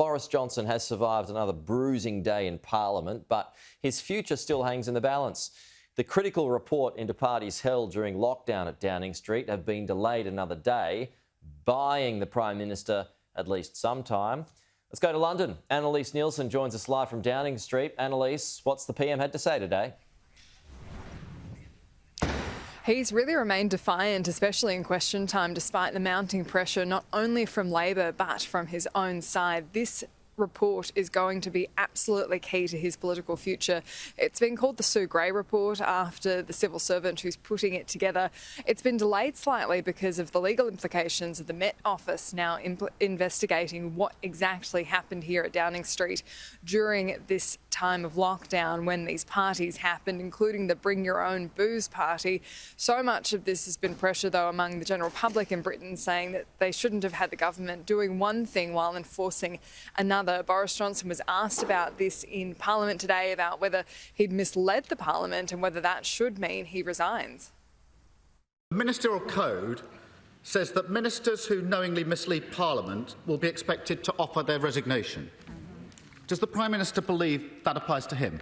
Boris Johnson has survived another bruising day in Parliament, but his future still hangs in the balance. The critical report into parties held during lockdown at Downing Street have been delayed another day, buying the Prime Minister at least some time. Let's go to London. Annalise Nielsen joins us live from Downing Street. Annalise, what's the PM had to say today? He's really remained defiant, especially in question time, despite the mounting pressure not only from Labor but from his own side. This report is going to be absolutely key to his political future. It's been called the Sue Gray report after the civil servant who's putting it together. It's been delayed slightly because of the legal implications of the Met Office now investigating what exactly happened here at Downing Street during this time of lockdown when these parties happened, including the Bring Your Own Booze party. So much of this has been pressure, though, among the general public in Britain, saying that they shouldn't have had the government doing one thing while enforcing another. Boris Johnson was asked about this in Parliament today, about whether he'd misled the Parliament and whether that should mean he resigns. The Ministerial Code says that ministers who knowingly mislead Parliament will be expected to offer their resignation. Does the Prime Minister believe that applies to him?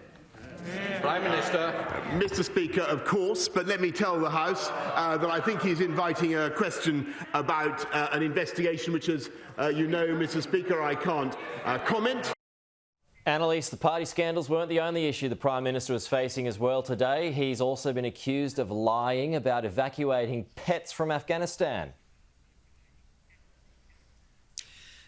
Prime Minister. Mr. Speaker, of course, but let me tell the House that I think he's inviting a question about an investigation which, as you know, Mr. Speaker, I can't comment. Annalise, the party scandals weren't the only issue the Prime Minister was facing as well today. He's also been accused of lying about evacuating pets from Afghanistan.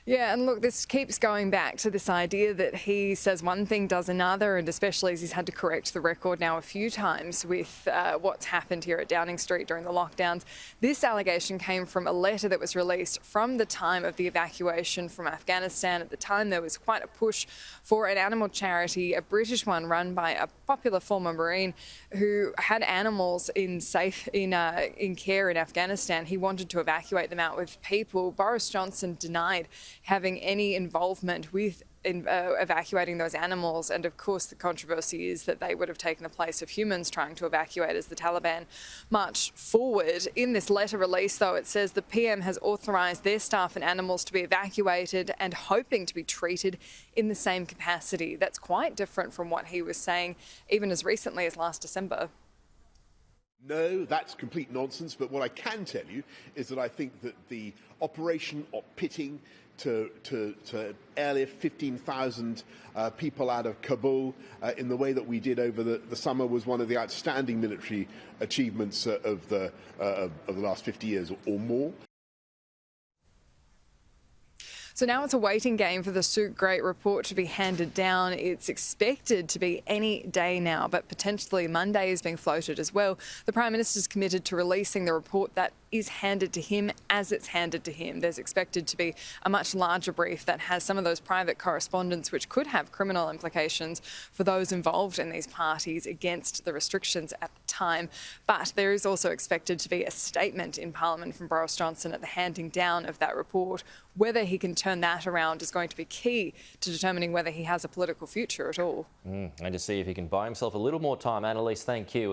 Yeah, and look, this keeps going back to this idea that he says one thing, does another, and especially as he's had to correct the record now a few times with what's happened here at Downing Street during the lockdowns. This allegation came from a letter that was released from the time of the evacuation from Afghanistan. At the time, there was quite a push for an animal charity, a British one run by a popular former Marine who had animals in care in Afghanistan. He wanted to evacuate them out with people. Boris Johnson denied having any involvement with evacuating those animals, and of course the controversy is that they would have taken the place of humans trying to evacuate as the Taliban marched forward. In this letter release, though, it says the PM has authorised their staff and animals to be evacuated and hoping to be treated in the same capacity. That's quite different from what he was saying even as recently as last December. No, that's complete nonsense, but what I can tell you is that I think that the operation of pitting to airlift 15,000 people out of Kabul in the way that we did over the summer was one of the outstanding military achievements of the last 50 years or more. So now it's a waiting game for the Sue Gray report to be handed down. It's expected to be any day now, but potentially Monday is being floated as well. The Prime Minister's committed to releasing the report that is handed to him as it's handed to him. There's expected to be a much larger brief that has some of those private correspondence which could have criminal implications for those involved in these parties against the restrictions at the time. But there is also expected to be a statement in Parliament from Boris Johnson at the handing down of that report. Whether he can turn that around is going to be key to determining whether he has a political future at all. And to see if he can buy himself a little more time. Annalise, thank you.